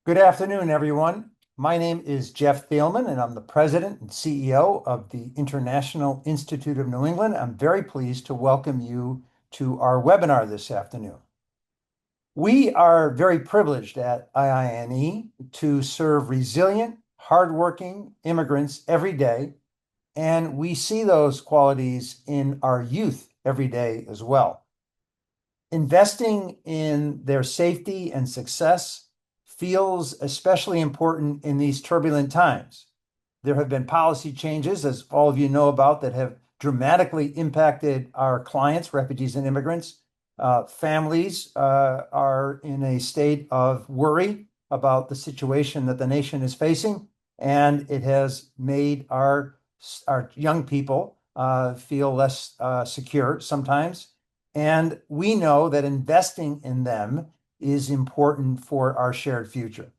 Good afternoon, everyone. My name is Jeff Thielman, and I'm the president and CEO of the International Institute of New England. I'm very pleased to welcome you to our webinar this afternoon. We are very privileged at IINE to serve resilient, hardworking immigrants every day, and we see those qualities in our youth every day as well. Investing in their safety and success feels especially important in these turbulent times. There have been policy changes, as all of you know about, that have dramatically impacted our clients, refugees and immigrants. Families are in a state of worry about the situation that the nation is facing, and it has made our young people feel less secure sometimes. And we know that investing in them is important for our shared future.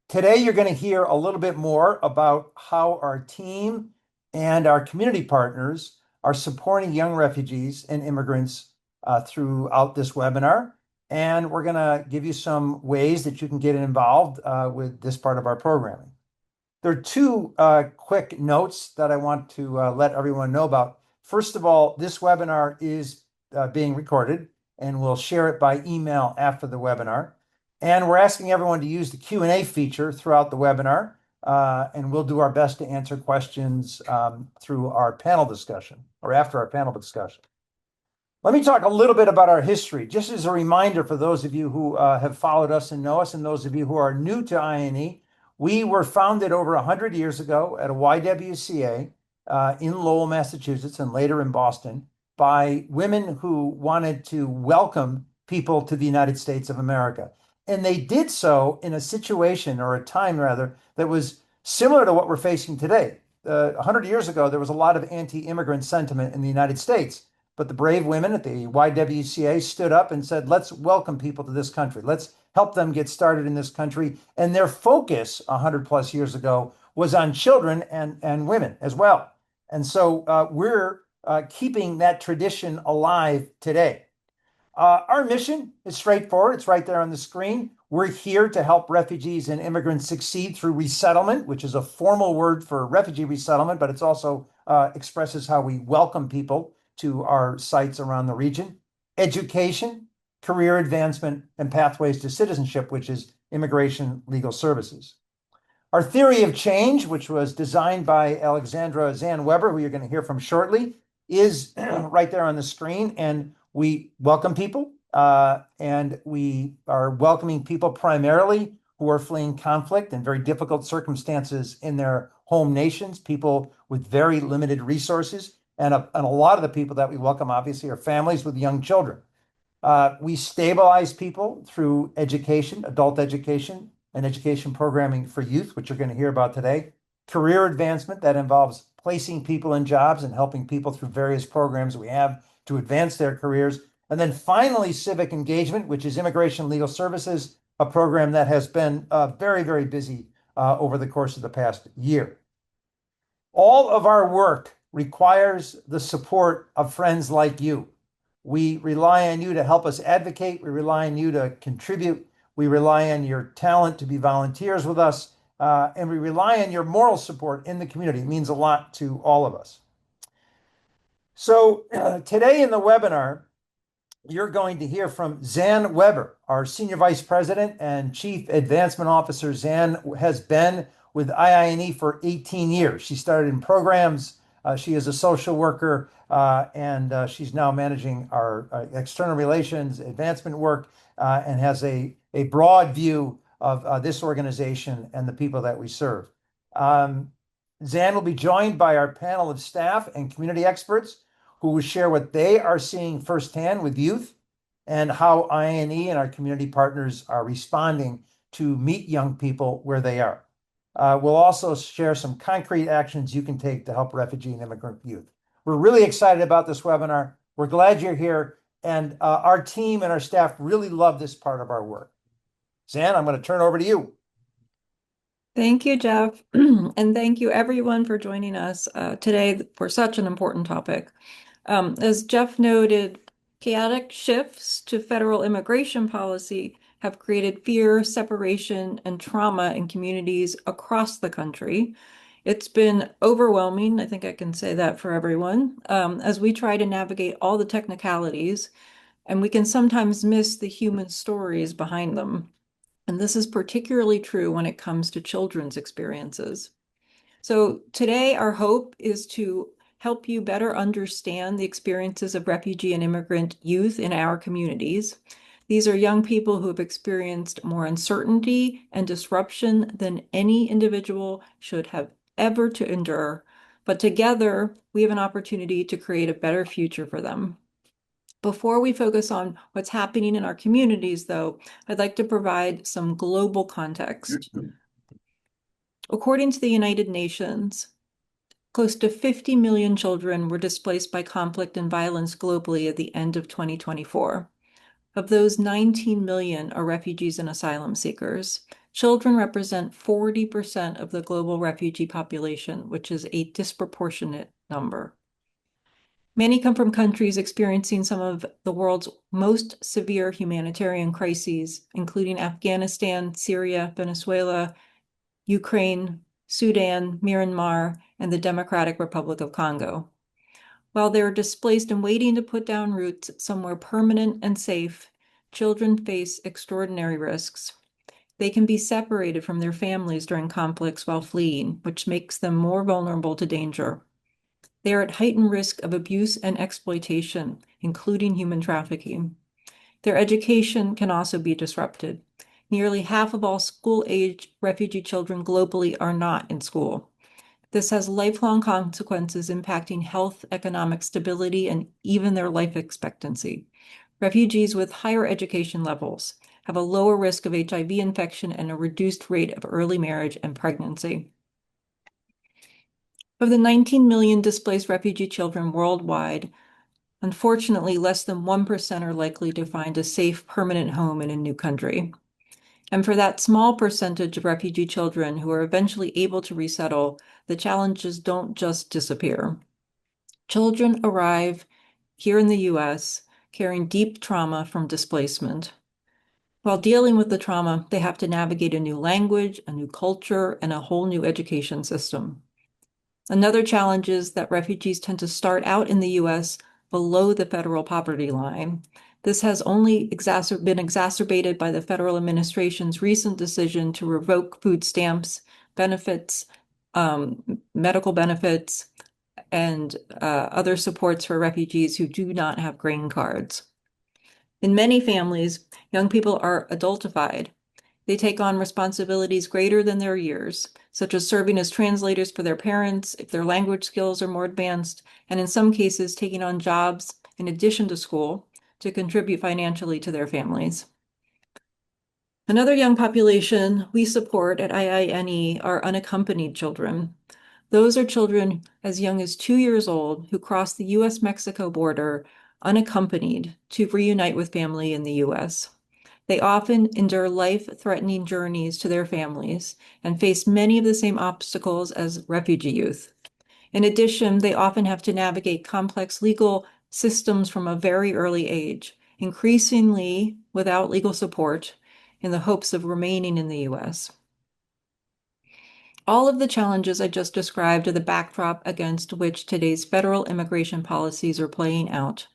Today, you're going to hear a little bit more about how our team and our community partners are supporting young refugees and immigrants throughout this webinar. And we're going to give you some ways that you can get involved with this part of our programming. There are two quick notes that I want to let everyone know about. First of all, this webinar is being recorded, and we'll share it by email after the webinar. And we're asking everyone to use the Q&A feature throughout the webinar, and we'll do our best to answer questions through our panel discussion or after our panel discussion. Let me talk a little bit about our history, just as a reminder for those of you who have followed us and know us, and those of you who are new to IINE. We were founded over 100 years ago at a YWCA in Lowell, Massachusetts, and later in Boston, by women who wanted to welcome people to the United States of America. And they did so in a situation, or a time rather, that was similar to what we're facing today. 100 years ago, there was a lot of anti-immigrant sentiment in the United States. But the brave women at the YWCA stood up and said, let's welcome people to this country. Let's help them get started in this country. And their focus 100 plus years ago was on children and women as well. And so we're keeping that tradition alive today. Our mission is straightforward. It's right there on the screen. We're here to help refugees and immigrants succeed through resettlement, which is a formal word for refugee resettlement, but it's also expresses how we welcome people to our sites around the region. Education, career advancement, and pathways to citizenship, which is immigration legal services. Our theory of change, which was designed by Alexandra Zan Weber, who you're going to hear from shortly, is right there on the screen. And we welcome people, and we are welcoming people primarily who are fleeing conflict and very difficult circumstances in their home nations, people with very limited resources. And a lot of the people that we welcome, obviously, are families with young children. We stabilize people through education, adult education, and education programming for youth, which you're going to hear about today. Career advancement, that involves placing people in jobs and helping people through various programs we have to advance their careers. And then finally, civic engagement, which is immigration legal services, a program that has been very, very busy over the course of the past year. All of our work requires the support of friends like you. We rely on you to help us advocate. We rely on you to contribute. We rely on your talent to be volunteers with us. And we rely on your moral support in the community. It means a lot to all of us. So today in the webinar, you're going to hear from Zan Weber, our Senior Vice President and Chief Advancement Officer. Zan has been with IINE for 18 years. She started in programs. She is a social worker, and she's now managing our external relations, advancement work, and has a broad view of this organization and the people that we serve. Zan will be joined by our panel of staff and community experts who will share what they are seeing firsthand with youth and how IINE and our community partners are responding to meet young people where they are. We'll also share some concrete actions you can take to help refugee and immigrant youth. We're really excited about this webinar. We're glad you're here, and our team and our staff really love this part of our work. Zan, I'm going to turn it over to you. Thank you, Jeff. And thank you everyone for joining us today for such an important topic. As Jeff noted, Chaotic shifts to federal immigration policy have created fear, separation, and trauma in communities across the country. It's been overwhelming, I think I can say that for everyone, as we try to navigate all the technicalities, and we can sometimes miss the human stories behind them. And this is particularly true when it comes to children's experiences. So today, our hope is to help you better understand the experiences of refugee and immigrant youth in our communities. These are young people who have experienced more uncertainty and disruption than any individual should have ever to endure. But together, we have an opportunity to create a better future for them. Before we focus on what's happening in our communities, though, I'd like to provide some global context. According to the United Nations, close to 50 million children were displaced by conflict and violence globally at the end of 2024. Of those, 19 million are refugees and asylum seekers. Children represent 40% of the global refugee population, which is a disproportionate number. Many come from countries experiencing some of the world's most severe humanitarian crises, including Afghanistan, Syria, Venezuela, Ukraine, Sudan, Myanmar, and the Democratic Republic of Congo. While they are displaced and waiting to put down roots somewhere permanent and safe, children face extraordinary risks. They can be separated from their families during conflicts while fleeing, which makes them more vulnerable to danger. They are at heightened risk of abuse and exploitation, including human trafficking. Their education can also be disrupted. Nearly half of all school-age refugee children globally are not in school. This has lifelong consequences impacting health, economic stability, and even their life expectancy. Refugees with higher education levels have a lower risk of HIV infection and a reduced rate of early marriage and pregnancy. Of the 19 million displaced refugee children worldwide, unfortunately, less than 1% are likely to find a safe, permanent home in a new country. And for that small percentage of refugee children who are eventually able to resettle, the challenges don't just disappear. Children arrive here in the US carrying deep trauma from displacement. While dealing with the trauma, they have to navigate a new language, a new culture, and a whole new education system. Another challenge is that refugees tend to start out in the US below the federal poverty line. This has only been exacerbated by the federal administration's recent decision to revoke food stamps, benefits, medical benefits, and other supports for refugees who do not have green cards. In many families, young people are adultified. They take on responsibilities greater than their years, such as serving as translators for their parents if their language skills are more advanced, and in some cases, taking on jobs in addition to school to contribute financially to their families. Another young population we support at IINE are unaccompanied children. Those are children as young as 2 years old who cross the US-Mexico border unaccompanied to reunite with family in the US. They often endure life-threatening journeys to their families and face many of the same obstacles as refugee youth. In addition, they often have to navigate complex legal systems from a very early age, increasingly without legal support, in the hopes of remaining in the US. All of the challenges I just described are the backdrop against which today's federal immigration policies are playing out.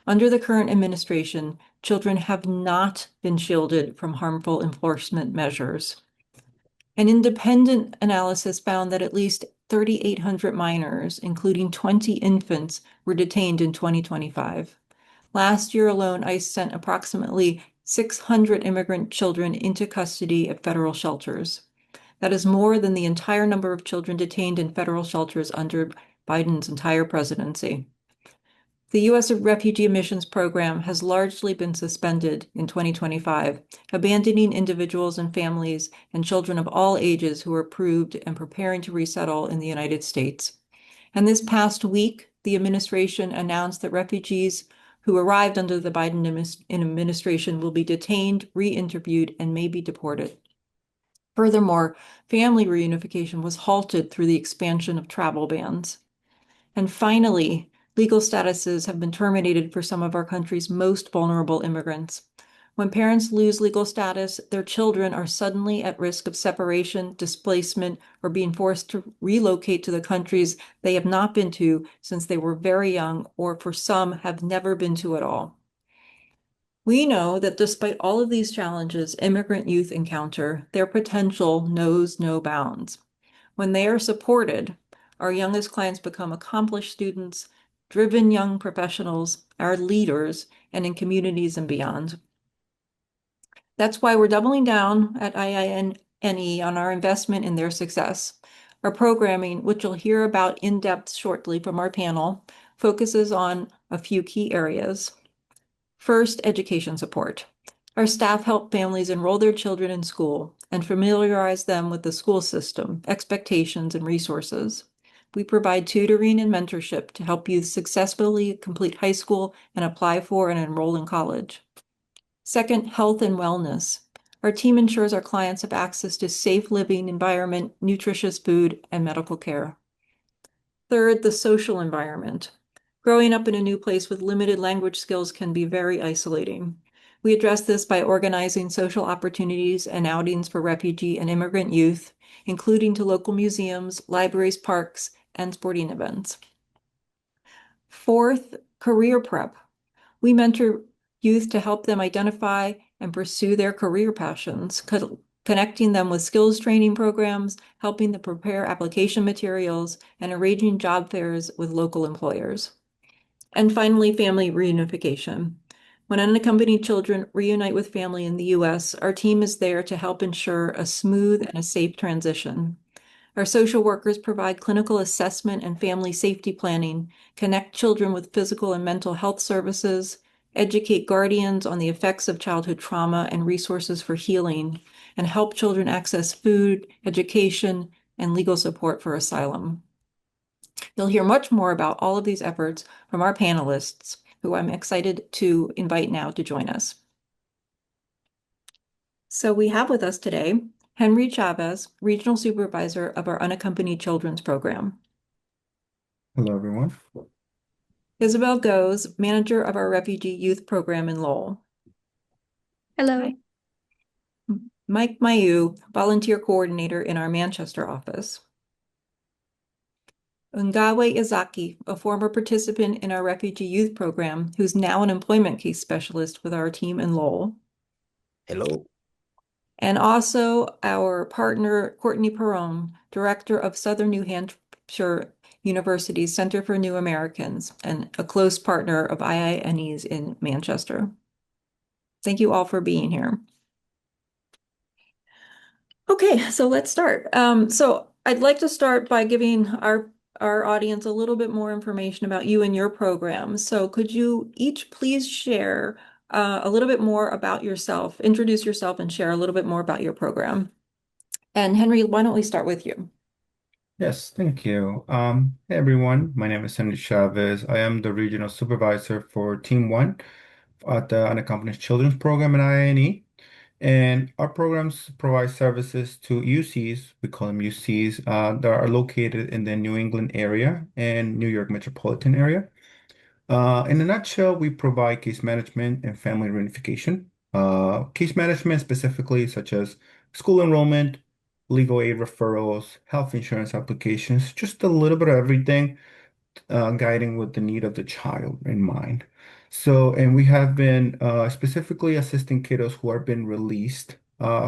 Under the current administration, children have not been shielded from harmful enforcement measures. An independent analysis found that at least 3,800 minors, including 20 infants, were detained in 2025. Last year alone, ICE sent approximately 600 immigrant children into custody at federal shelters. That is more than the entire number of children detained in federal shelters under Biden's entire presidency. The U.S. refugee admissions program has largely been suspended in 2025, abandoning individuals and families and children of all ages who are approved and preparing to resettle in the United States. And this past week, the administration announced that refugees who arrived under the Biden administration will be detained, re-interviewed, and may be deported. Furthermore, family reunification was halted through the expansion of travel bans. And finally, legal statuses have been terminated for some of our country's most vulnerable immigrants. When parents lose legal status, their children are suddenly at risk of separation, displacement, or being forced to relocate to the countries they have not been to since they were very young, or for some have never been to at all. We know that despite all of these challenges immigrant youth encounter, their potential knows no bounds. When they are supported, our youngest clients become accomplished students, driven young professionals, our leaders, and in communities and beyond. That's why we're doubling down at IINE on our investment in their success. Our programming, which you'll hear about in depth shortly from our panel, focuses on a few key areas. First, education support. Our staff help families enroll their children in school and familiarize them with the school system, expectations, and resources. We provide tutoring and mentorship to help youth successfully complete high school and apply for and enroll in college. Second, health and wellness. Our team ensures our clients have access to safe living environment, nutritious food, and medical care. Third, the social environment. Growing up in a new place with limited language skills can be very isolating. We address this by organizing social opportunities and outings for refugee and immigrant youth, including to local museums, libraries, parks, and sporting events. Fourth, career prep. We mentor youth to help them identify and pursue their career passions, connecting them with skills training programs, helping them prepare application materials, and arranging job fairs with local employers. And finally, family reunification. When unaccompanied children reunite with family in the U.S., our team is there to help ensure a smooth and a safe transition. Our social workers provide clinical assessment and family safety planning, connect children with physical and mental health services, educate guardians on the effects of childhood trauma and resources for healing, and help children access food, education, and legal support for asylum. You'll hear much more about all of these efforts from our panelists, who I'm excited to invite now to join us. So we have with us today Henry Chavez, Regional Supervisor of our Unaccompanied Children's Program. Hello, everyone. Isabel Goes, Manager of our Refugee Youth Program in Lowell. Hello. Hi. Mike Mayu, Volunteer Coordinator in our Manchester office. Ngawe Izaki, a former participant in our Refugee Youth Program, who's now an employment case specialist with our team in Lowell. Hello. And also our partner, Courtney Perron, Director of Southern New Hampshire University's Center for New Americans and a close partner of IINE's in Manchester. Thank you all for being here. Okay, so let's start. So I'd like to start by giving our audience a little bit more information about you and your program. So could you each please share a little bit more about yourself, introduce yourself and share a little bit more about your program. And Henry, why don't we start with you? Yes, thank you. Hey, everyone. My name is Henry Chavez. I am the Regional Supervisor for Team 1 at the Unaccompanied Children's Program at IINE. And our programs provide services to UCs, we call them UCs, that are located in the New England area and New York metropolitan area. In a nutshell, we provide case management and family reunification. Case management specifically, such as school enrollment, legal aid referrals, health insurance applications, just a little bit of everything, guiding with the need of the child in mind. So, and we have been specifically assisting kiddos who are been released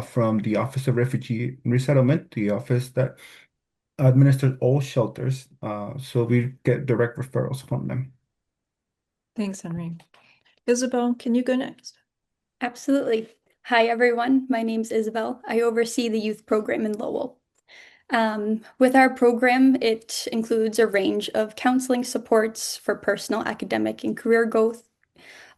from the Office of Refugee and Resettlement, the office that administers all shelters. So we get direct referrals from them. Thanks, Henry. Isabel, can you go next? Absolutely. Hi, everyone. My name's Isabel. I oversee the youth program in Lowell. With our program, it includes a range of counseling supports for personal, academic, and career growth.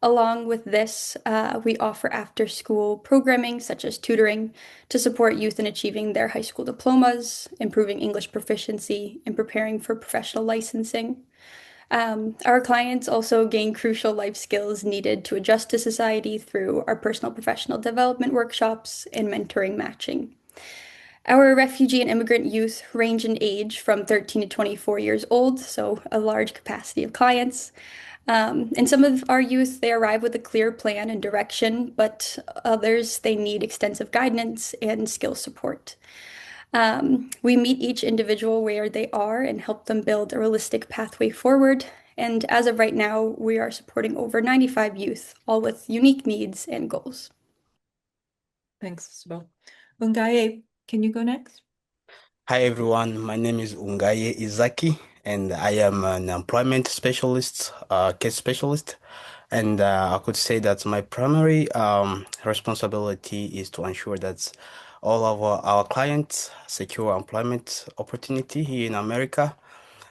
Along with this, we offer after-school programming such as tutoring to support youth in achieving their high school diplomas, improving English proficiency, and preparing for professional licensing. Our clients also gain crucial life skills needed to adjust to society through our personal professional development workshops and mentoring matching. Our refugee and immigrant youth range in age from 13 to 24 years old, so a large capacity of clients. And some of our youth, they arrive with a clear plan and direction, but others, they need extensive guidance and skill support. We meet each individual where they are and help them build a realistic pathway forward. And as of right now, we are supporting over 95 youth, all with unique needs and goals. Thanks, Isabel. Ungaye, can you go next? Hi everyone, my name is Ungaye Izaki, and I am an employment specialist, case specialist. And I could say that my primary responsibility is to ensure that all of our clients secure employment opportunity here in America.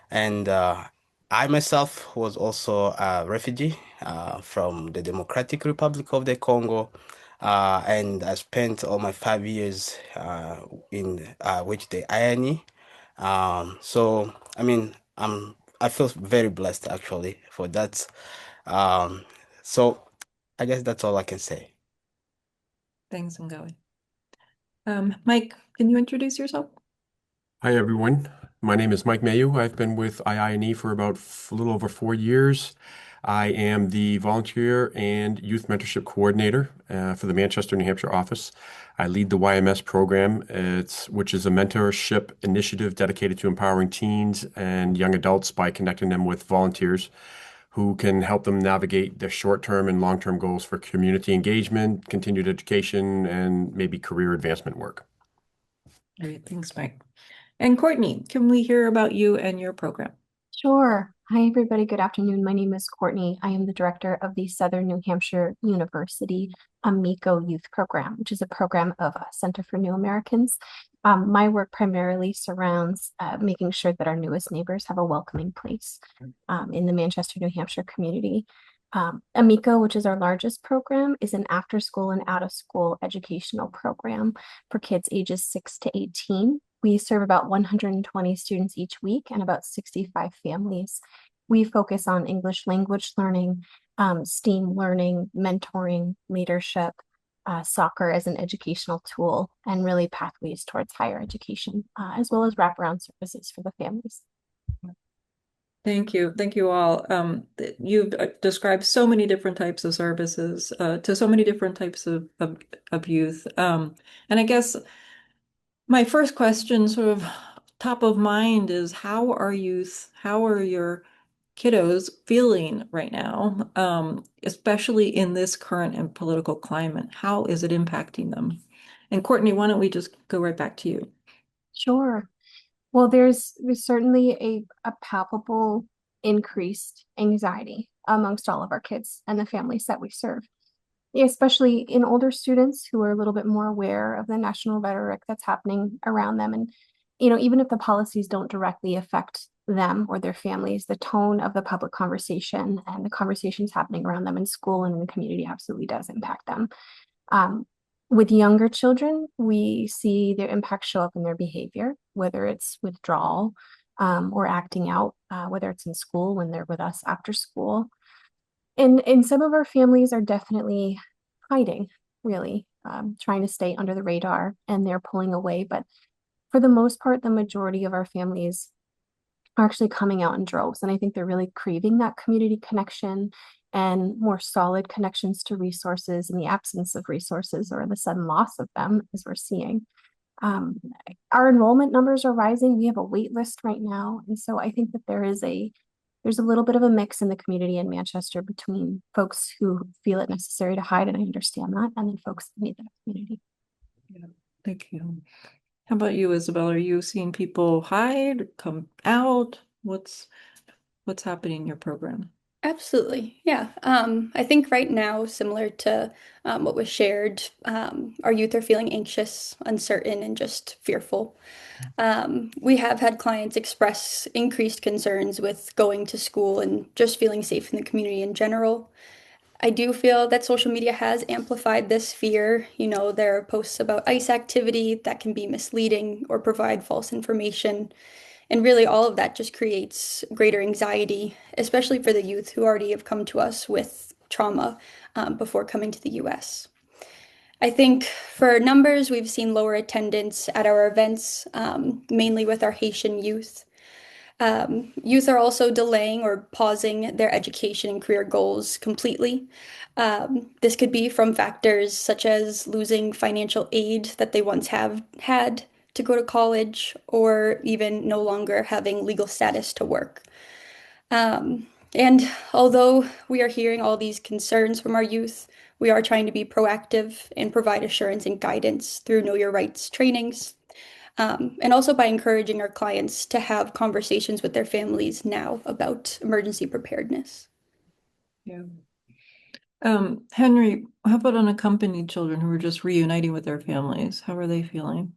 And I myself was also a refugee from the Democratic Republic of the Congo. And I spent all my 5 years in with the IINE. I mean, I feel very blessed actually for that. Um, so I guess that's all I can say. Thanks, Ungaye. Mike, can you introduce yourself? Hi, everyone. My name is Mike Mayu. I've been with IINE for about a little over 4 years. I am the volunteer and youth mentorship coordinator for the Manchester, New Hampshire office. I lead the YMS program, which is a mentorship initiative dedicated to empowering teens and young adults by connecting them with volunteers who can help them navigate their short-term and long-term goals for community engagement, continued education, and maybe career advancement work. Great, thanks, Mike. And Courtney, can we hear about you and your program? Sure. Hi, everybody. Good afternoon. My name is Courtney. I am the director of the Southern New Hampshire University Amico Youth Program, which is a program of Center for New Americans. My work primarily surrounds making sure that our newest neighbors have a welcoming place in the Manchester, New Hampshire community. Amico, which is our largest program, is an after-school and out-of-school educational program for kids ages 6 to 18. We serve about 120 students each week and about 65 families. We focus on English language learning, STEAM learning, mentoring, leadership, soccer as an educational tool, and really pathways towards higher education, as well as wraparound services for the families. Thank you. Thank you all. You've described so many different types of services to so many different types of youth. And I guess my first question, sort of top of mind, is how are your kiddos feeling right now, especially in this current and political climate? How is it impacting them? And Courtney, why don't we just go right back to you? Sure. Well, there's certainly a palpable increased anxiety amongst all of our kids and the families that we serve, especially in older students who are a little bit more aware of the national rhetoric that's happening around them. And, even if the policies don't directly affect them or their families, the tone of the public conversation and the conversations happening around them in school and in the community absolutely does impact them. With younger children, we see their impact show up in their behavior, whether it's withdrawal or acting out, whether it's in school when they're with us after school. And some of our families are definitely hiding, really, trying to stay under the radar, and they're pulling away. But for the most part, the majority of our families are actually coming out in droves. And I think they're really craving that community connection and more solid connections to resources in the absence of resources or the sudden loss of them, as we're seeing. Our enrollment numbers are rising. We have a wait list right now. And so I think that there's a little bit of a mix in the community in Manchester between folks who feel it necessary to hide, and I understand that, and then folks that need that community. Yeah, thank you. How about you, Isabel? Are you seeing people hide, come out? What's happening in your program? Absolutely. Yeah. I think right now, similar to what was shared, our youth are feeling anxious, uncertain, and just fearful. We have had clients express increased concerns with going to school and just feeling safe in the community in general. I do feel that social media has amplified this fear. There are posts about ICE activity that can be misleading or provide false information. And really, all of that just creates greater anxiety, especially for the youth who already have come to us with trauma before coming to the US. I think for numbers, we've seen lower attendance at our events, mainly with our Haitian youth. Youth are also delaying or pausing their education and career goals completely. This could be from factors such as losing financial aid that they once have had to go to college, or even no longer having legal status to work. And although we are hearing all these concerns from our youth, we are trying to be proactive and provide assurance and guidance through Know Your Rights trainings, and also by encouraging our clients to have conversations with their families now about emergency preparedness. Yeah. Henry, how about unaccompanied children who are just reuniting with their families? How are they feeling?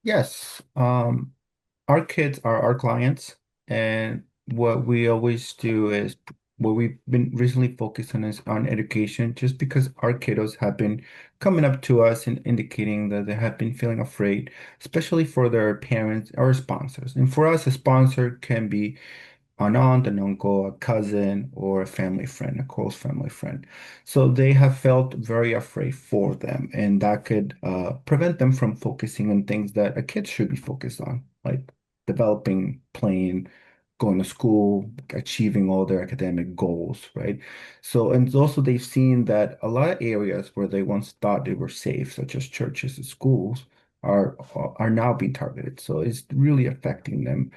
Yes, our kids are our clients, and what we always do is what we've been recently focused on is on education, just because our kiddos have been coming up to us and indicating that they have been feeling afraid, especially for their parents or sponsors. And for us, a sponsor can be an aunt, an uncle, a cousin, or a family friend, a close family friend. So they have felt very afraid for them, and that could prevent them from focusing on things that a kid should be focused on, like developing, playing, going to school, achieving all their academic goals, right? So, and also they've seen that a lot of areas where they once thought they were safe, such as churches and schools, are now being targeted. So it's really affecting them.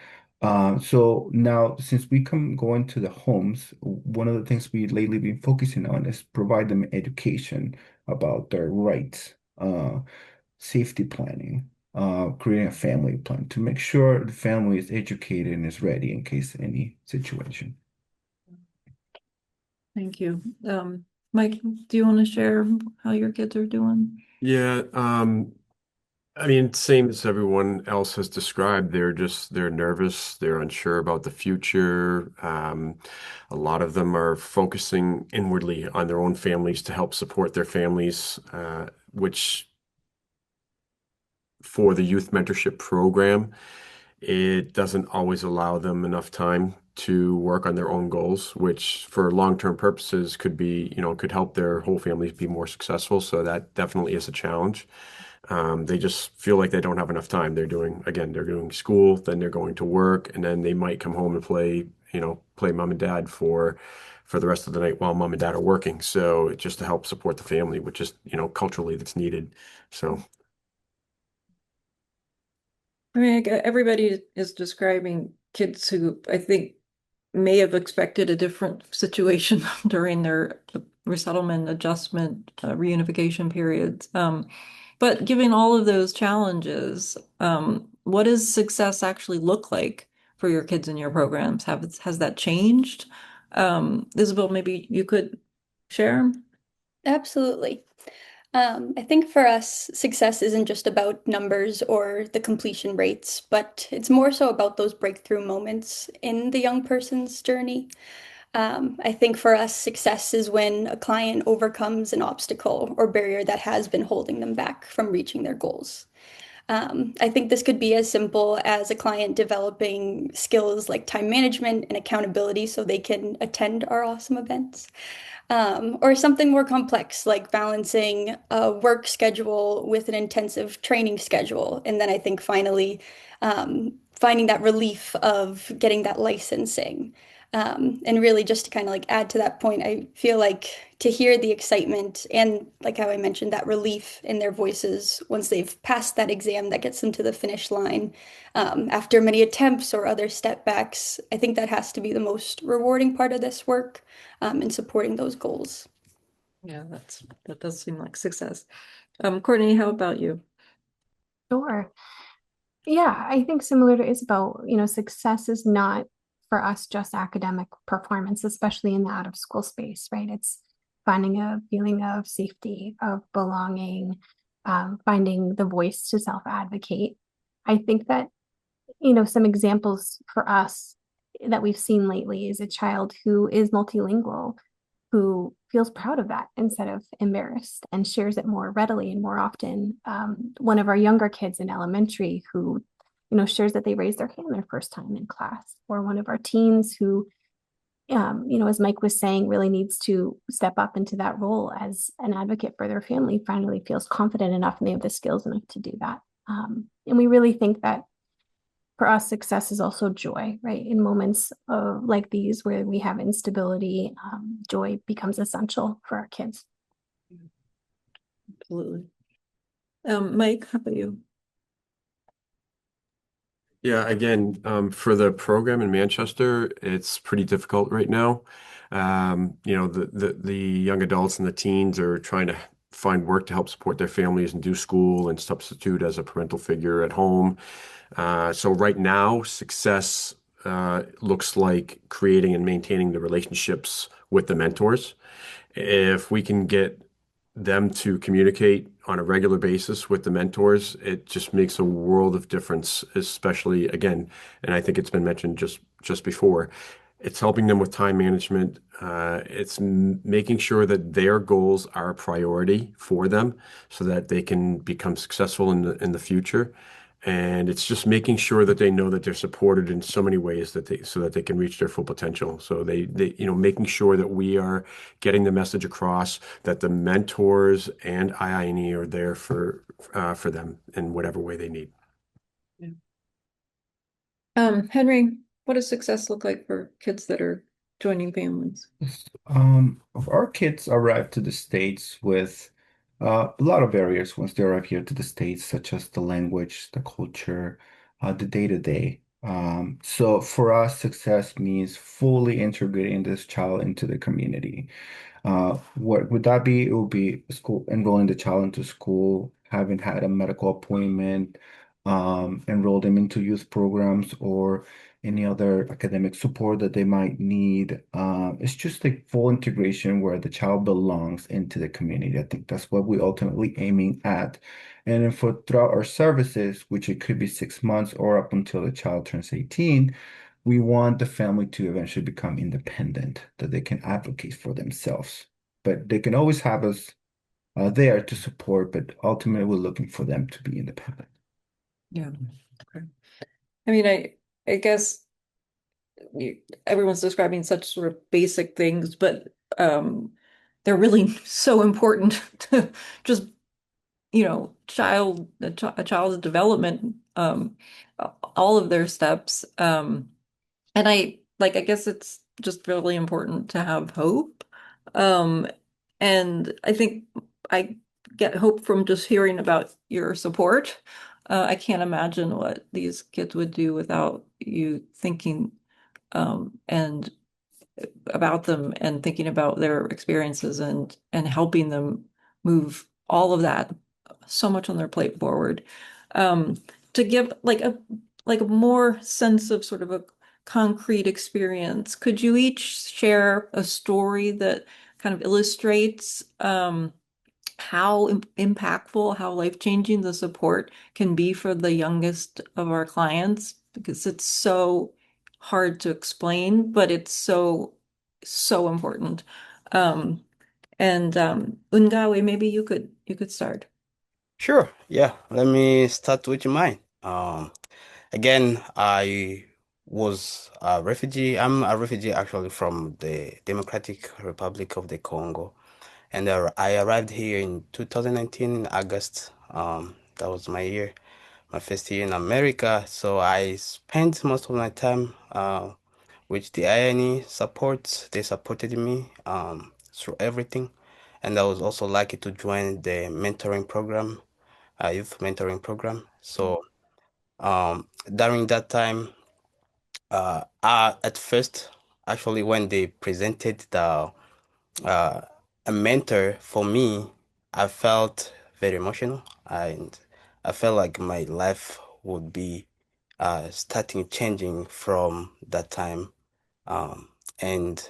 So now, since we come go into the homes, one of the things we lately been focusing on is provide them education about their rights, safety planning, creating a family plan to make sure the family is educated and is ready in case any situation. Thank you. Mike, do you want to share how your kids are doing? Yeah, I mean, same as everyone else has described. They're nervous, they're unsure about the future. A lot of them are focusing inwardly on their own families to help support their families, which for the youth mentorship program, it doesn't always allow them enough time to work on their own goals, which for long-term purposes could be, could help their whole families be more successful. So that definitely is a challenge. They just feel like they don't have enough time. They're doing school, then they're going to work, and then they might come home and play mom and dad for the rest of the night while mom and dad are working. So just to help support the family, which is, culturally that's needed. So I mean, everybody is describing kids who I think may have expected a different situation during their resettlement, adjustment, reunification periods. But given all of those challenges, what does success actually look like for your kids in your programs? Has that changed? Isabel, maybe you could share? Absolutely. I think for us, success isn't just about numbers or the completion rates, but it's more so about those breakthrough moments in the young person's journey. I think for us, success is when a client overcomes an obstacle or barrier that has been holding them back from reaching their goals. I think this could be as simple as a client developing skills like time management and accountability so they can attend our awesome events. Or something more complex like balancing a work schedule with an intensive training schedule. And then I think finally finding that relief of getting that licensing. And really just to kind of like add to that point, I feel like to hear the excitement and like how I mentioned that relief in their voices once they've passed that exam that gets them to the finish line after many attempts or other step backs, I think that has to be the most rewarding part of this work in supporting those goals. Yeah, that does seem like success. Courtney, how about you? Sure. Yeah, I think similar to Isabel, success is not for us just academic performance, especially in the out of school space, right? It's finding a feeling of safety, of belonging, finding the voice to self-advocate. I think that, some examples for us that we've seen lately is a child who is multilingual, who feels proud of that instead of embarrassed and shares it more readily and more often. One of our younger kids in elementary who, shares that they raised their hand their first time in class, or one of our teens who as Mike was saying, really needs to step up into that role as an advocate for their family, finally feels confident enough and they have the skills enough to do that. And we really think that for us, success is also joy, right? In moments of like these where we have instability, joy becomes essential for our kids. Absolutely. Mike, how about you? Yeah, again, for the program in Manchester, it's pretty difficult right now. The young adults and the teens are trying to find work to help support their families and do school and substitute as a parental figure at home. So right now, success looks like creating and maintaining the relationships with the mentors. If we can get them to communicate on a regular basis with the mentors, it just makes a world of difference, especially again, and I think it's been mentioned just before. It's helping them with time management. It's making sure that their goals are a priority for them so that they can become successful in the future. And it's just making sure that they know that they're supported in so many ways so that they can reach their full potential. So making sure that we are getting the message across that the mentors and IINE are there for them in whatever way they need. Yeah. Henry, what does success look like for kids that are joining families? Our kids arrive to the States with a lot of barriers once they arrive here to the States, such as the language, the culture, the day-to-day. So for us, success means fully integrating this child into the community. What would that be? It would be school, enrolling the child into school, having had a medical appointment, enroll them into youth programs or any other academic support that they might need. It's just like full integration where the child belongs into the community. I think that's what we ultimately aiming at. And then for throughout our services, which it could be 6 months or up until the child turns 18, we want the family to eventually become independent, that they can advocate for themselves. But they can always have us there to support, but ultimately we're looking for them to be independent. Yeah. Okay. I mean, I guess everyone's describing such sort of basic things, but they're really so important to just, a child's development, all of their steps. And I guess it's just really important to have hope. Um, and I think I get hope from just hearing about your support. I can't imagine what these kids would do without you thinking and about them and thinking about their experiences and helping them move all of that so much on their plate forward. Um, to give like a more sense of sort of a concrete experience, could you each share a story that kind of illustrates how impactful, how life-changing the support can be for the youngest of our clients? Because it's so hard to explain, but it's so important. Um, and Ungawe, maybe you could start. Sure. Yeah. Let me start with mine. Again, I was a refugee. I'm a refugee actually from the Democratic Republic of the Congo. And I arrived here in 2019 in August. That was my year, my first year in America. So I spent most of my time with the IINE support. They supported me through everything. And I was also lucky to join the mentoring program, youth mentoring program. So during that time, at first, actually, when they presented uh, a mentor for me, I felt very emotional and I felt like my life would be starting changing from that time. Um, and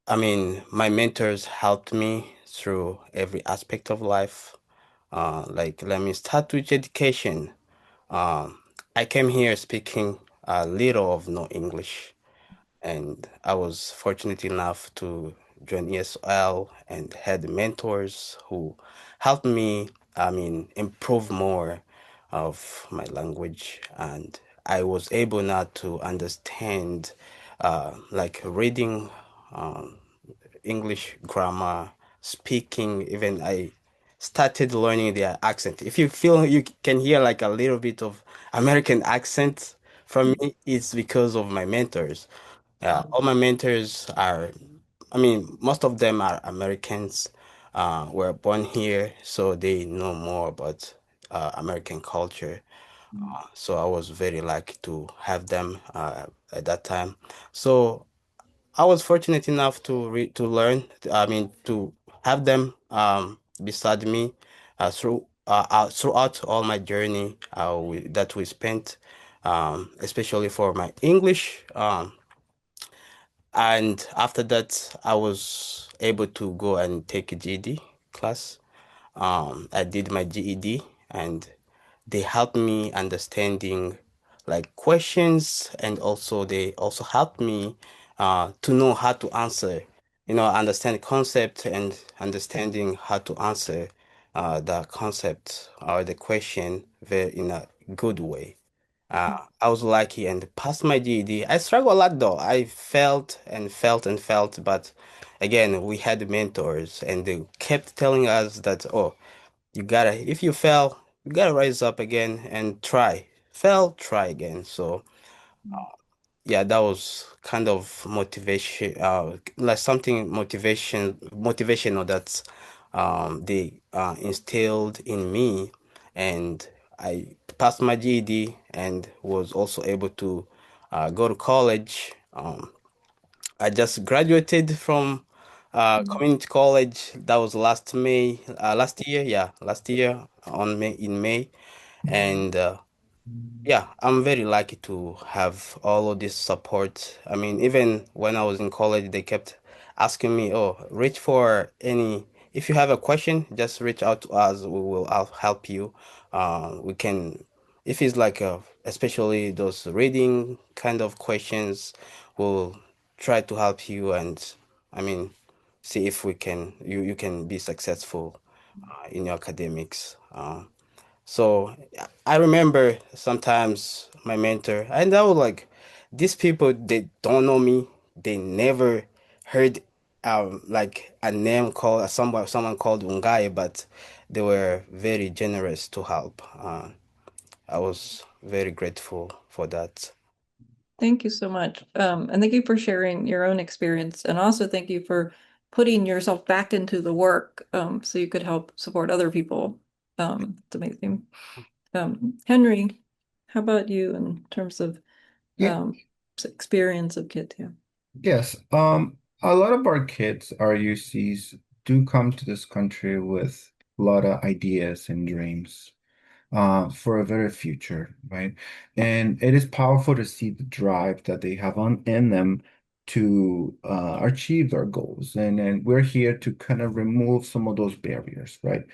I mean, my mentors helped me through every aspect of life. Like, let me start with education. Um, I came here speaking a little of no English, and I was fortunate enough to join ESL and had mentors who helped me, I mean, improve more of my language. And I was able now to understand like reading, um, English grammar, speaking, even I started learning their accent. If you feel you can hear like a little bit of American accent from me, it's because of my mentors. All my mentors are, I mean, most of them are Americans, were born here, so they know more about American culture. So I was very lucky to have them at that time. So I was fortunate enough to learn, I mean, to have them beside me throughout all my journey that we spent, especially for my English. And after that, I was able to go and take a GED class. I did my GED, and they helped me understanding like questions, and also they also helped me to know how to answer, understand concept and understanding how to answer the concept or the question very in a good way. I was lucky and passed my GED. I struggled a lot though. I felt and felt and felt, but again, we had mentors and they kept telling us that, oh, you gotta, if you fail, you gotta rise up again and try. Fail, try again. So, yeah, that was kind of motivation, like something motivational that they instilled in me, and I passed my GED and was also able to go to college. I just graduated from community college. That was last year, yeah, last year on May in May, and yeah, I'm very lucky to have all of this support. I mean, even when I was in college, they kept asking me, "Oh, reach for any. If you have a question, just reach out to us. We will help you. We can, if it's like especially those reading kind of questions, we'll try to help you and, I mean, see if we can you can be successful in your academics." So I remember sometimes my mentor, and I was like, these people, they don't know me. They never heard like a name called someone called Ungai, but they were very generous to help. I was very grateful for that. Thank you so much. And thank you for sharing your own experience. And also thank you for putting yourself back into the work so you could help support other people. It's amazing. Henry, how about you in terms of Yeah, um, experience of kids? Yeah. yes. A lot of our kids, our UCs, do come to this country with a lot of ideas and dreams. For a better future, right? And it is powerful to see the drive that they have on in them to achieve their goals. And we're here to kind of remove some of those barriers, right?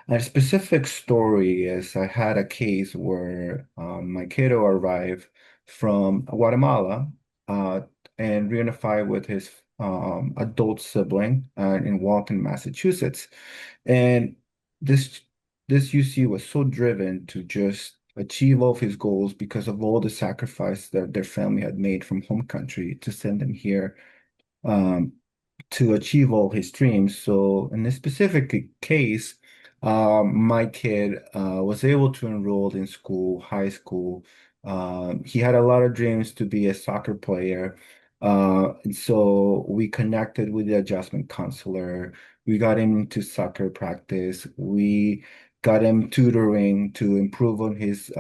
A specific story is I had a case where my kiddo arrived from Guatemala uh, and reunified with his adult sibling in Walton, Massachusetts. And this this UC was so driven to just achieve all of his goals because of all the sacrifice that their family had made from home country to send him here um, to achieve all his dreams. So in this specific case, my kid was able to enroll in school, high school. He had a lot of dreams to be a soccer player. And so we connected with the adjustment counselor. We got him into soccer practice. We got him tutoring to improve on his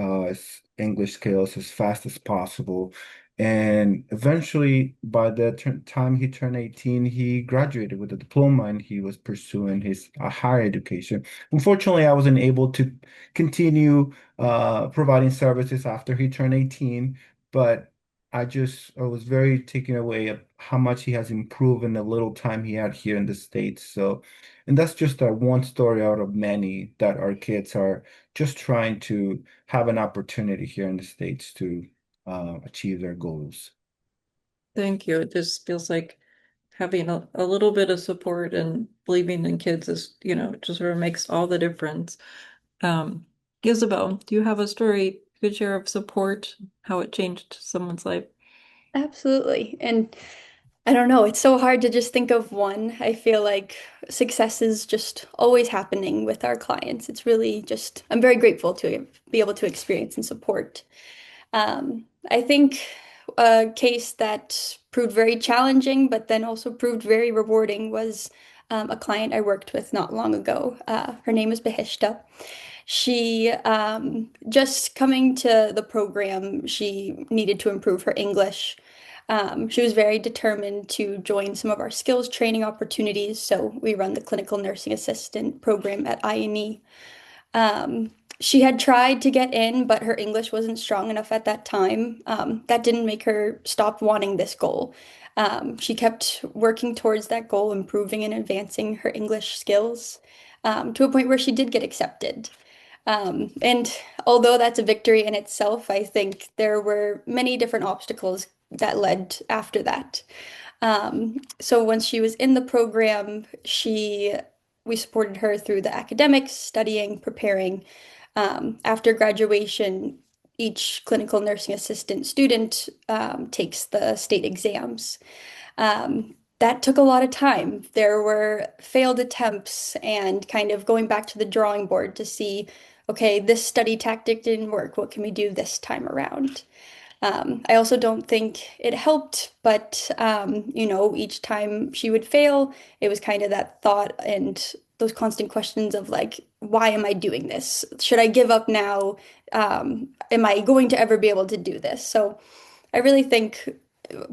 English skills as fast as possible. And eventually, by the time he turned 18, he graduated with a diploma and he was pursuing his higher education. Unfortunately, I wasn't able to continue providing services after he turned 18, but I was very taken away of how much he has improved in the little time he had here in the States. So, and that's just one story out of many that our kids are just trying to have an opportunity here in the States to achieve their goals. Thank you. It just feels like having a little bit of support and believing in kids is, it just sort of makes all the difference. Um, Isabel, do you have a story you could share of support, how it changed someone's life? Absolutely. And I don't know, it's so hard to just think of one. I feel like success is just always happening with our clients. It's really just, I'm very grateful to be able to experience and support. I think a case that proved very challenging, but then also proved very rewarding was a client I worked with not long ago. Her name is Behishta. She just coming to the program, she needed to improve her English. She was very determined to join some of our skills training opportunities. So we run the clinical nursing assistant program at IINE. Um, she had tried to get in, but her English wasn't strong enough at that time. That didn't make her stop wanting this goal. She kept working towards that goal, improving and advancing her English skills, to a point where she did get accepted. And although that's a victory in itself, I think there were many different obstacles that led after that. So once she was in the program, we supported her through the academics, studying, preparing. After graduation, each clinical nursing assistant student takes the state exams. That took a lot of time. There were failed attempts and kind of going back to the drawing board to see, okay, this study tactic didn't work. What can we do this time around? I also don't think it helped, but each time she would fail, it was kind of that thought and those constant questions of like, why am I doing this? Should I give up now? Am I going to ever be able to do this? So I really think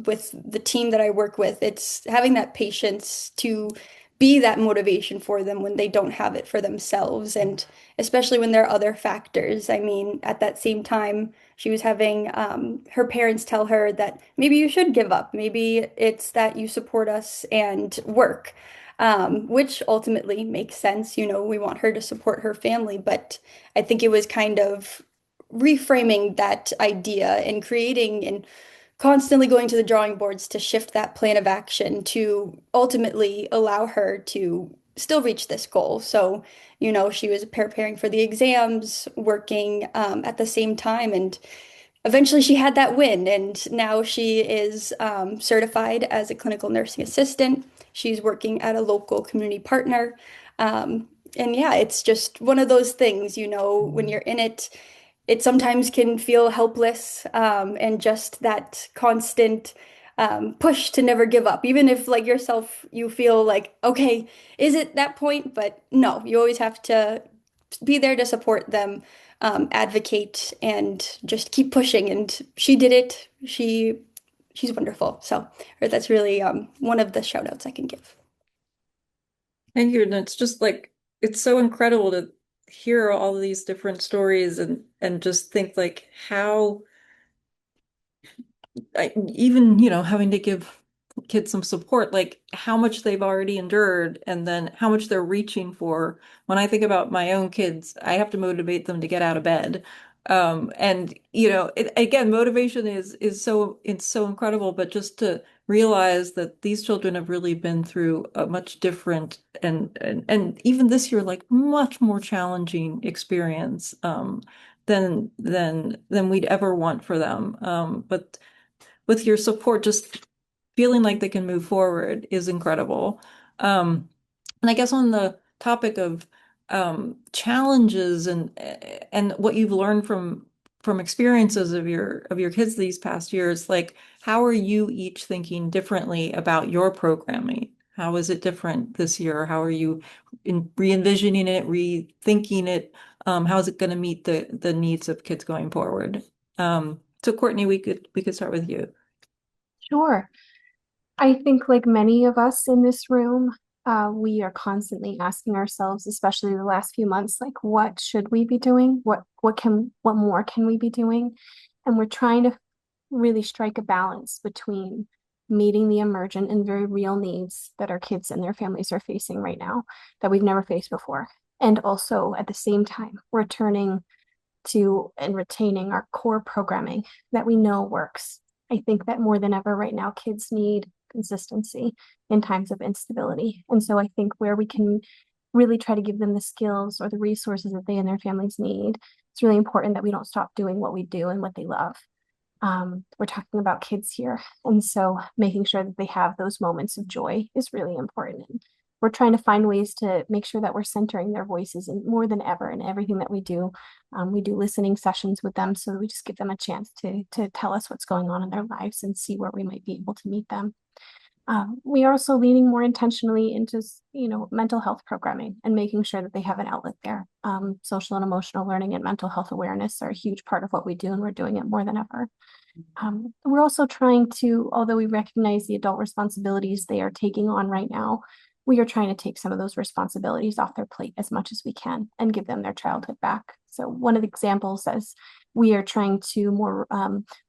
with the team that I work with, it's having that patience to be that motivation for them when they don't have it for themselves. And especially when there are other factors. I mean, at that same time, she was having her parents tell her that maybe you should give up. Maybe it's that you support us and work, which ultimately makes sense. You know, we want her to support her family, but I think it was kind of reframing that idea and creating and constantly going to the drawing boards to shift that plan of action to ultimately allow her to still reach this goal. So, she was preparing for the exams, working at the same time, and eventually she had that win. And now she is certified as a clinical nursing assistant. She's working at a local community partner. Um, and yeah, it's just one of those things, when you're in it, it sometimes can feel helpless, and just that constant push to never give up. Even if, like yourself, you feel like, okay, is it that point? But no, you always have to be there to support them, advocate, and just keep pushing. And she did it. She's wonderful. So that's really one of the shout outs I can give. Thank you. And it's just like it's so incredible to hear all of these different stories and just think like how even, having to give kids some support, like how much they've already endured and then how much they're reaching for. When I think about my own kids, I have to motivate them to get out of bed. And again, motivation is so it's so incredible, but just to realize that these children have really been through a much different and even this year, like much more challenging experience than we'd ever want for them. But with your support, just feeling like they can move forward is incredible. And I guess on the topic of challenges and what you've learned from experiences of your kids these past years, like how are you each thinking differently about your programming? How is it different this year? How are you re-envisioning it, rethinking it? How is it going to meet the needs of kids going forward? So Courtney, we could start with you. Sure. I think, like many of us in this room, we are constantly asking ourselves, especially the last few months, like, what should we be doing? What more can we be doing? And we're trying to really strike a balance between meeting the emergent and very real needs that our kids and their families are facing right now that we've never faced before. And also at the same time, returning to and retaining our core programming that we know works. I think that more than ever right now, kids need consistency in times of instability. And so I think where we can really try to give them the skills or the resources that they and their families need, it's really important that we don't stop doing what we do and what they love. We're talking about kids here. And so making sure that they have those moments of joy is really important. And we're trying to find ways to make sure that we're centering their voices and more than ever in everything that we do. We do listening sessions with them. So we just give them a chance to tell us what's going on in their lives and see where we might be able to meet them. We are also leaning more intentionally into, mental health programming and making sure that they have an outlet there. Social and emotional learning and mental health awareness are a huge part of what we do, and we're doing it more than ever. We're also trying to, although we recognize the adult responsibilities they are taking on right now, we are trying to take some of those responsibilities off their plate as much as we can and give them their childhood back. So one of the examples is we are trying to more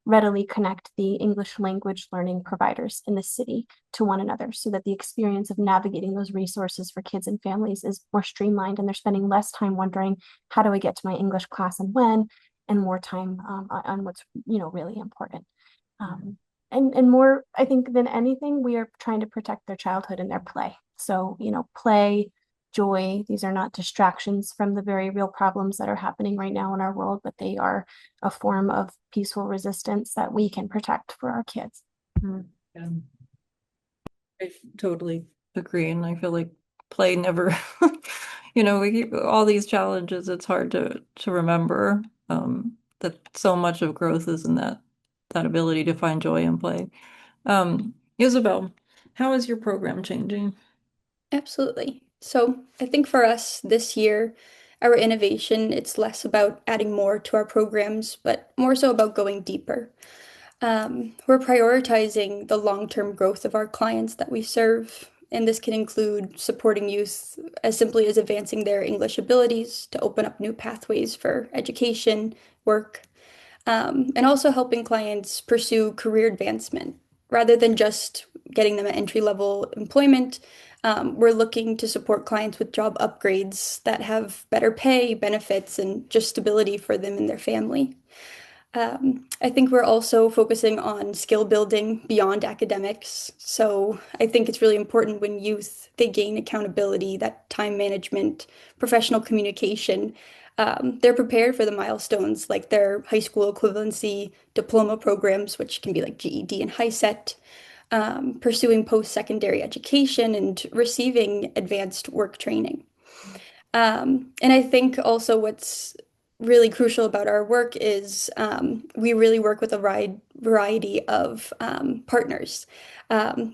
readily connect the English language learning providers in the city to one another so that the experience of navigating those resources for kids and families is more streamlined, and they're spending less time wondering, how do I get to my English class and when, and more time on what's really important. And more, I think, than anything, we are trying to protect their childhood and their play. So, play, joy, these are not distractions from the very real problems that are happening right now in our world, but they are a form of peaceful resistance that we can protect for our kids. Yeah. I totally agree. And I feel like play never, we keep all these challenges, it's hard to remember that so much of growth is in that ability to find joy and play. Isabel, how is your program changing? Absolutely. So I think for us this year, our innovation, it's less about adding more to our programs, but more so about going deeper. We're prioritizing the long-term growth of our clients that we serve, and this can include supporting youth as simply as advancing their English abilities to open up new pathways for education, work, and also helping clients pursue career advancement rather than just getting them an entry-level employment. We're looking to support clients with job upgrades that have better pay, benefits, and just stability for them and their family. I think we're also focusing on skill building beyond academics. So I think it's really important when youth they gain accountability, that time management, professional communication. They're prepared for the milestones like their high school equivalency diploma programs, which can be like GED and HiSET, pursuing post-secondary education and receiving advanced work training. And I think also what's really crucial about our work is we really work with a wide variety of partners.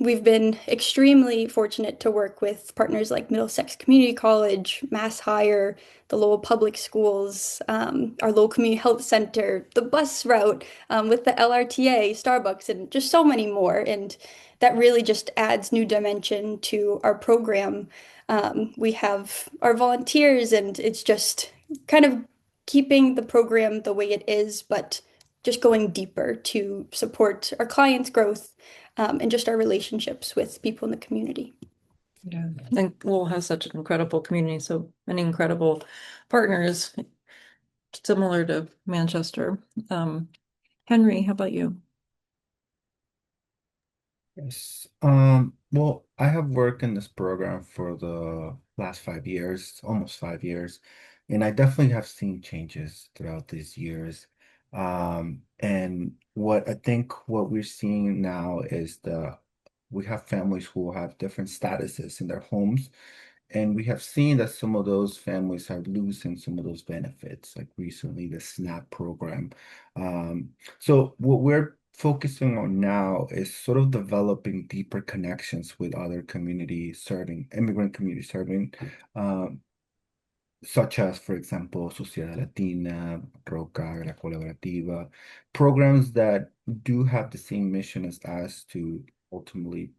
We've been extremely fortunate to work with partners like Middlesex Community College, Mass Hire, the Lowell Public Schools, our Lowell Community Health Center, the bus route with the LRTA, Starbucks, and just so many more. And that really just adds new dimension to our program. We have our volunteers, and it's just kind of keeping the program the way it is, but just going deeper to support our clients' growth and just our relationships with people in the community. Yeah, I think Lowell has such an incredible community, so many incredible partners, similar to Manchester. Henry, how about you? Yes. Well, I have worked in this program for the last 5 years, almost 5 years, and I definitely have seen changes throughout these years. And what I think what we're seeing now is we have families who have different statuses in their homes, and we have seen that some of those families are losing some of those benefits, like recently the SNAP program. So what we're focusing on now is sort of developing deeper connections with other immigrant community serving, um, such as, for example, Sociedad Latina, Roca, La Colaborativa, programs that do have the same mission as us to ultimately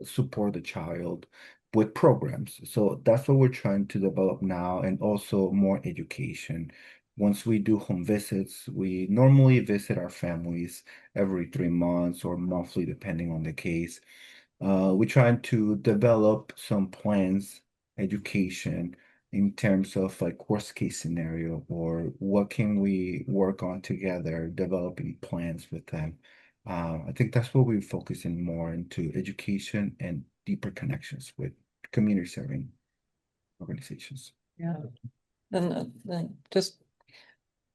support the child with programs. So that's what we're trying to develop now, and also more education. Once we do home visits, we normally visit our families every 3 months or monthly, depending on the case. We're trying to develop some plans, education in terms of like worst case scenario, or what can we work on together, developing plans with them. I think that's what we're focusing more into education and deeper connections with community serving organizations. Yeah. And just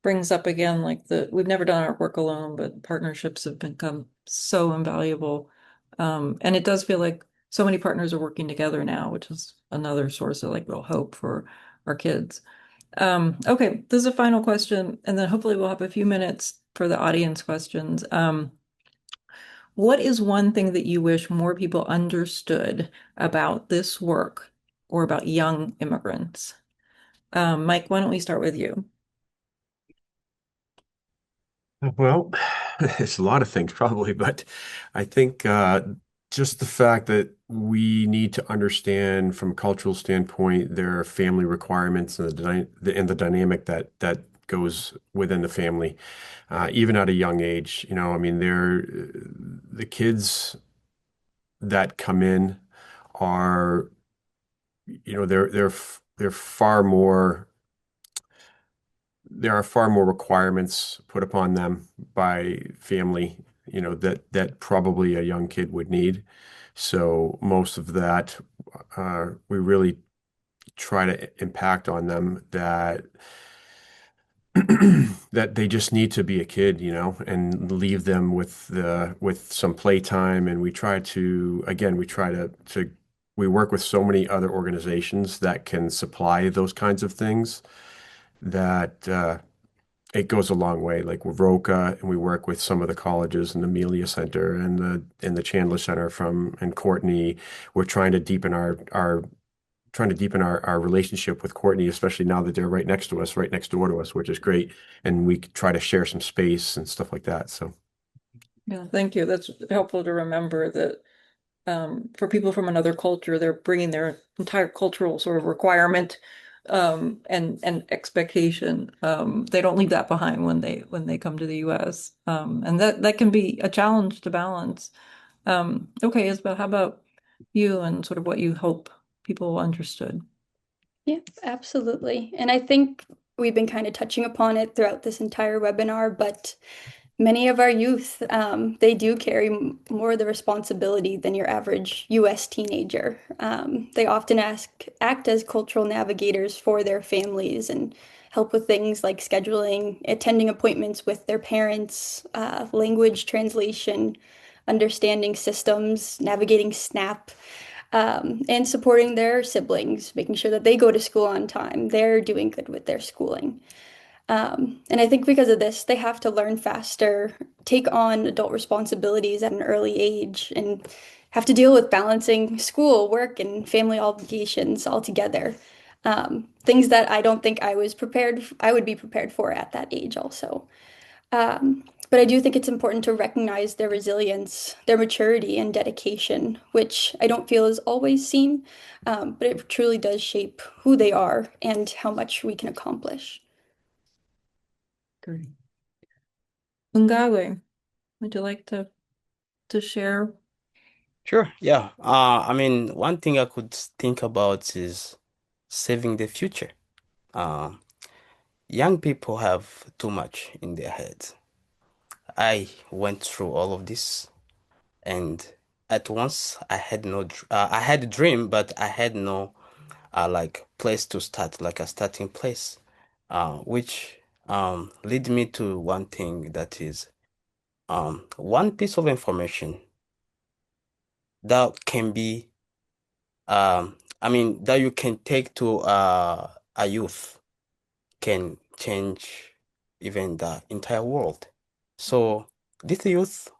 brings up again, like we've never done our work alone, but partnerships have become so invaluable. And it does feel like so many partners are working together now, which is another source of like real hope for our kids. Okay, this is a final question, and then hopefully we'll have a few minutes for the audience questions. What is one thing that you wish more people understood about this work or about young immigrants? Mike, why don't we start with you? Well, it's a lot of things probably, but I think just the fact that we need to understand from a cultural standpoint their family requirements and the dynamic that goes within the family, even at a young age. I mean, the kids that come in are, they're far more. There are far more requirements put upon them by family, that probably a young kid would need. So most of that, we really try to impact on them that that they just need to be a kid, and leave them with some playtime. And we try to, again, we work with so many other organizations that can supply those kinds of things that it goes a long way. Like with Roca, and we work with some of the colleges and the Amelia Center and the Chandler Center and Courtney. We're trying to deepen our relationship with Courtney, especially now that they're right next door to us, which is great. And we try to share some space and stuff like that. So Yeah, thank you. That's helpful to remember that for people from another culture, they're bringing their entire cultural sort of requirement and expectation. They don't leave that behind when they come to the US. And that can be a challenge to balance. Okay, Isabel, how about you and sort of what you hope people understood? Yeah, absolutely. And I think we've been kind of touching upon it throughout this entire webinar, but many of our youth, they do carry more of the responsibility than your average US teenager. They often act as cultural navigators for their families and help with things like scheduling, attending appointments with their parents, language translation, understanding systems, navigating SNAP, and supporting their siblings, making sure that they go to school on time, they're doing good with their schooling. And I think because of this, they have to learn faster, take on adult responsibilities at an early age, and have to deal with balancing school, work, and family obligations all together. Things that I don't think I would be prepared for at that age also. But I do think it's important to recognize their resilience, their maturity, and dedication, which I don't feel is always seen, but it truly does shape who they are and how much we can accomplish. Great. Ungawe, would you like to share? Sure. Yeah. I mean, one thing I could think about is saving the future. Uh, Young people have too much in their heads. I went through all of this, and at once I had a dream, but I had no like place to start, like a starting place, which lead me to one thing that is one piece of information that can be I mean that you can take to a youth can change even the entire world. So these youth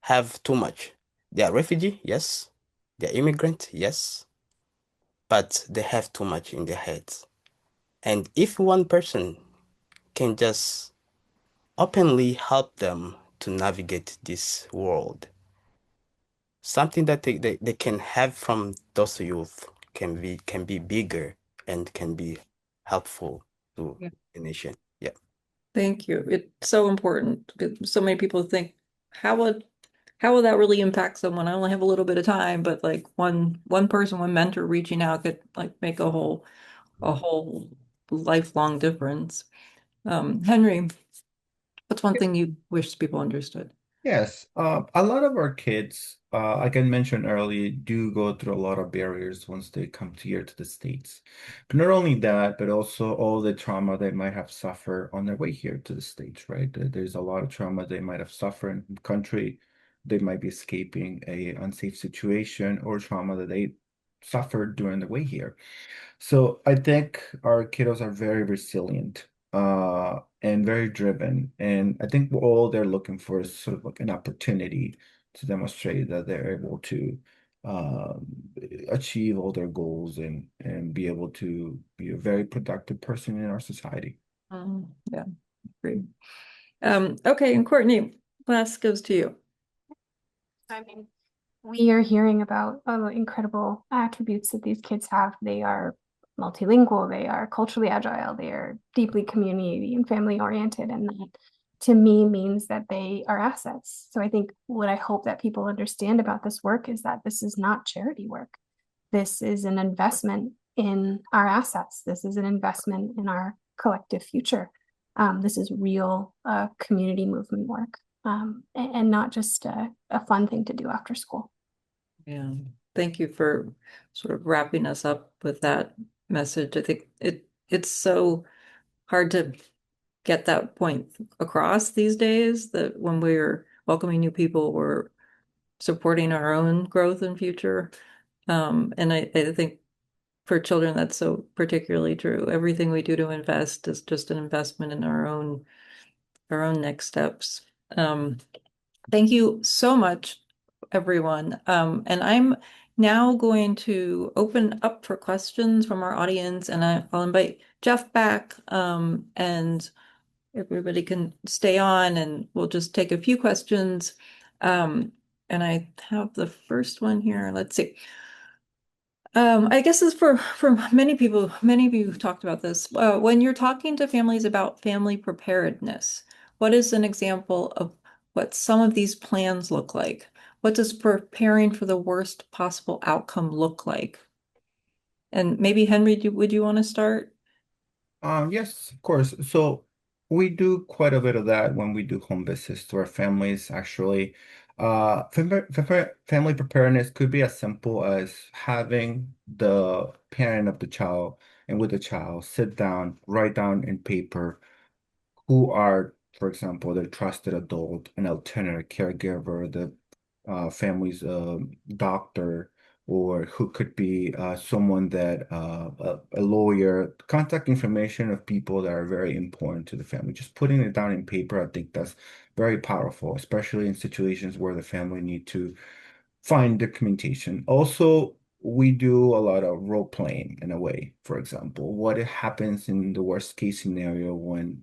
have too much. They are refugee, yes. They are immigrant, yes. But they have too much in their heads. And if one person can just openly help them to navigate this world, something that they can have from those youth can be bigger and can be helpful to Yeah. the nation. Yeah. Thank you. It's so important because so many people think, how would how will that really impact someone? I only have a little bit of time, but like one person, one mentor reaching out could like make a whole lifelong difference. Henry, what's one thing you wish people understood? Yes, a lot of our kids, like I mentioned earlier, do go through a lot of barriers once they come to here to the States. But not only that, but also all the trauma they might have suffered on their way here to the States, right? There's a lot of trauma they might have suffered in the country. They might be escaping a unsafe situation or trauma that they suffered during the way here. So I think our kiddos are very resilient, and very driven. And I think all they're looking for is sort of like an opportunity to demonstrate that they're able to um, achieve all their goals and be able to be a very productive person in our society. Yeah, great. Okay, and Courtney, last goes to you. I mean, we are hearing about incredible attributes that these kids have. They are multilingual, they are culturally agile, they are deeply community and family oriented, and that to me means that they are assets. So I think what I hope that people understand about this work is that this is not charity work. This is an investment in our assets. This is an investment in our collective future. This is real community movement work, and not just a fun thing to do after school. Yeah, thank you for sort of wrapping us up with that message. I think it's so hard to get that point across these days that when we're welcoming new people, we're supporting our own growth and future. And I think for children, that's so particularly true. Everything we do to invest is just an investment in our own next steps. Thank you so much, everyone. And I'm now going to open up for questions from our audience, and I'll invite Jeff back, and everybody can stay on, and we'll just take a few questions. And I have the first one here. Let's see. I guess this is for many people. Many of you have talked about this. When you're talking to families about family preparedness, what is an example of what some of these plans look like? What does preparing for the worst possible outcome look like? And maybe Henry, would you want to start? Yes, of course. So we do quite a bit of that when we do home visits to our families, actually. Family preparedness could be as simple as having the parent of the child and with the child sit down, write down in paper who are, for example, the trusted adult, an alternate caregiver, the family's doctor, or who could be someone that a lawyer, contact information of people that are very important to the family. Just putting it down in paper, I think that's very powerful, especially in situations where the family need to find documentation. Also, we do a lot of role playing in a way. For example, what happens in the worst case scenario when,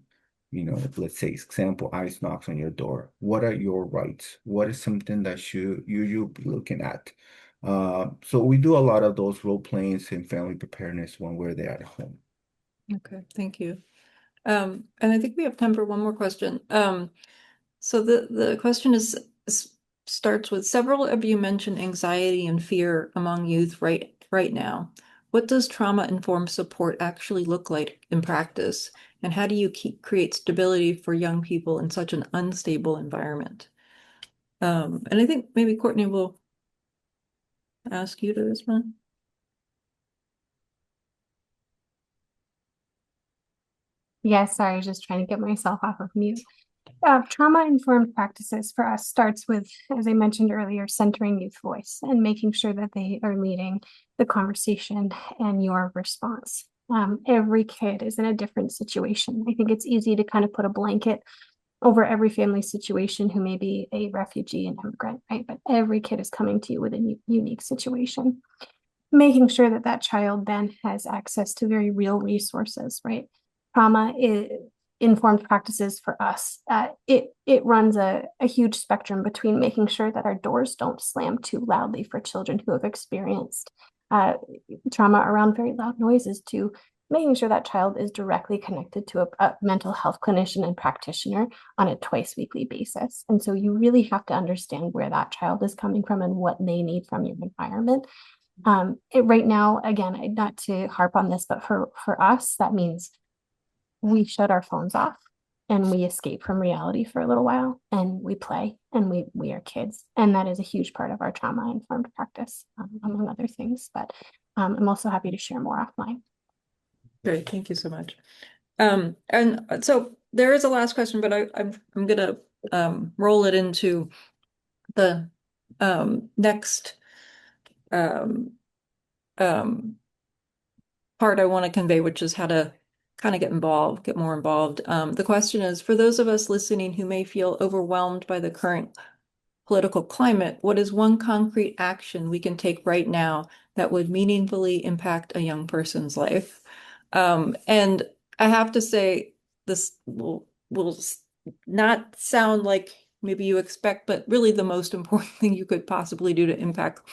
let's say, example, ICE knocks on your door. What are your rights? What is something that you'll be looking at? So we do a lot of those role plays in family preparedness when we're there at home. Okay, thank you. And I think we have time for one more question. So the question starts with several of you mentioned anxiety and fear among youth right now. What does trauma-informed support actually look like in practice? And how do you create stability for young people in such an unstable environment? And I think maybe Courtney will ask you to respond. Yes, sorry, I was just trying to get myself off of mute. Trauma-informed practices for us starts with, as I mentioned earlier, centering youth voice and making sure that they are leading the conversation and your response. Every kid is in a different situation. I think it's easy to kind of put a blanket over every family situation who may be a refugee and immigrant, right? But every kid is coming to you with a unique situation. Making sure that that child then has access to very real resources, right? Trauma informed practices for us. It runs a huge spectrum between making sure that our doors don't slam too loudly for children who have experienced trauma around very loud noises, to making sure that child is directly connected to a mental health clinician and practitioner on a twice weekly basis. And so you really have to understand where that child is coming from and what they need from your environment. Right now, again, not to harp on this, but for us, that means we shut our phones off and we escape from reality for a little while and we play and we are kids. And that is a huge part of our trauma informed practice, among other things. But I'm also happy to share more offline. Great, thank you so much. And so there is a last question, but I'm gonna roll it into the next um, um, part I want to convey, which is how to kind of get involved, get more involved. The question is, for those of us listening who may feel overwhelmed by the current political climate, what is one concrete action we can take right now that would meaningfully impact a young person's life? And I have to say, this will not sound like maybe you expect, but really the most important thing you could possibly do to impact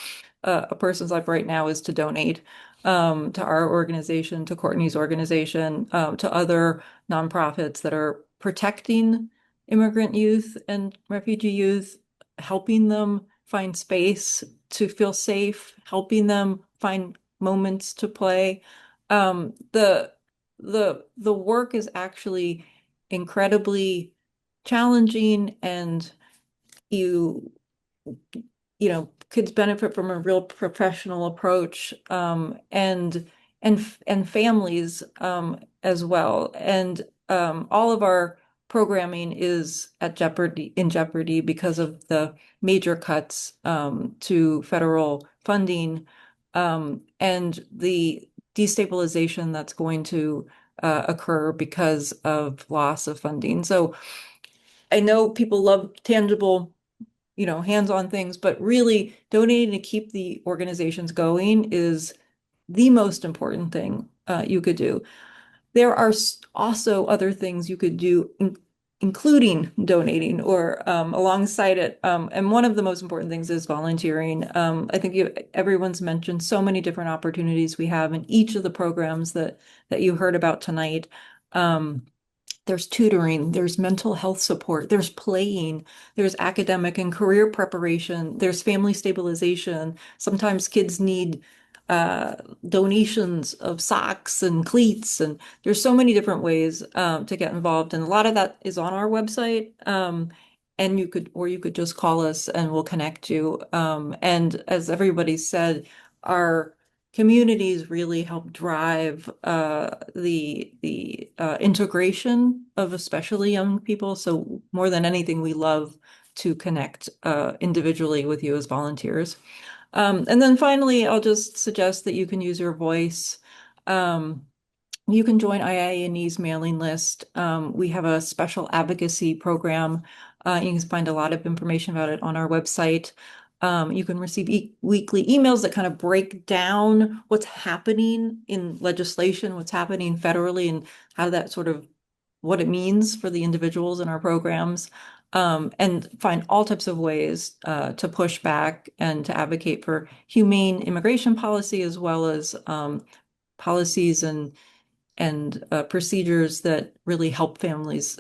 a person's life right now is to donate to our organization, to Courtney's organization, to other nonprofits that are protecting immigrant youth and refugee youth, helping them find space to feel safe, helping them find moments to play. The work is actually incredibly challenging, and you you know, kids benefit from a real professional approach, and families as well. And all of our programming is in jeopardy because of the major cuts to federal funding, and the destabilization that's going to occur because of loss of funding. So I know people love tangible, hands-on things, but really donating to keep the organizations going is the most important thing you could do. There are also other things you could do, including donating or alongside it. And one of the most important things is volunteering. I think everyone's mentioned so many different opportunities we have in each of the programs that you heard about tonight. There's tutoring, there's mental health support, there's playing, there's academic and career preparation, there's family stabilization. Sometimes kids need donations of socks and cleats, and there's so many different ways to get involved. And a lot of that is on our website. And you could just call us and we'll connect you. And as everybody said, our communities really help drive the integration of especially young people. So more than anything, we love to connect individually with you as volunteers. And then finally, I'll just suggest that you can use your voice. You can join IINE's mailing list. We have a special advocacy program. You can find a lot of information about it on our website. You can receive weekly emails that kind of break down what's happening in legislation, what's happening federally, and how that sort of what it means for the individuals in our programs, and find all types of ways to push back and to advocate for humane immigration policy, as well as policies and procedures that really help families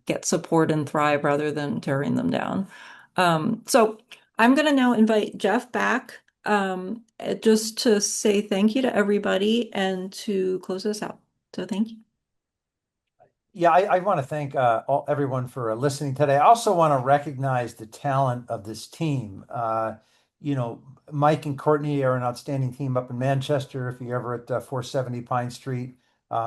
get support and thrive rather than tearing them down. So I'm going to now invite Jeff back just to say thank you to everybody and to close us out. So thank you. Yeah, I want to thank everyone for listening today. I also want to recognize the talent of this team. Mike and Courtney are an outstanding team up in Manchester. If you're ever at 470 Pine Street,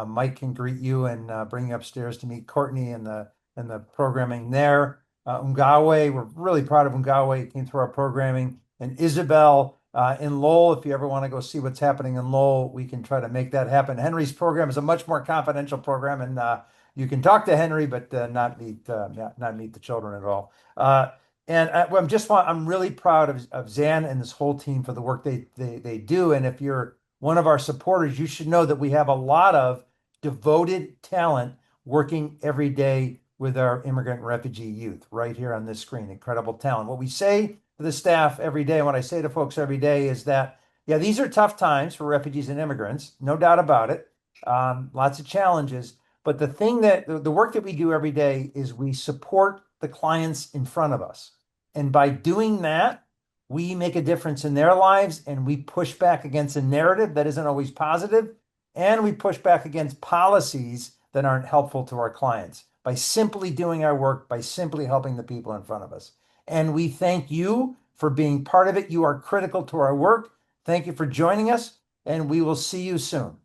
Mike can greet you and bring you upstairs to meet Courtney and the programming there. Ungawe, we're really proud of Ungawe. He came through our programming. And Isabel in Lowell, if you ever want to go see what's happening in Lowell, we can try to make that happen. Henry's program is a much more confidential program, and you can talk to Henry, but not meet the children at all. I'm really proud of Zan and this whole team for the work they do. And if you're one of our supporters, you should know that we have a lot of devoted talent working every day with our immigrant and refugee youth right here on this screen. Incredible talent. What we say to the staff every day, and what I say to folks every day is that, yeah, these are tough times for refugees and immigrants, no doubt about it. Lots of challenges. But the work that we do every day is we support the clients in front of us. And by doing that, we make a difference in their lives, and we push back against a narrative that isn't always positive, and we push back against policies that aren't helpful to our clients. by simply doing our work, by simply helping the people in front of us. And we thank you for being part of it. You are critical to our work. Thank you for joining us, and we will see you soon.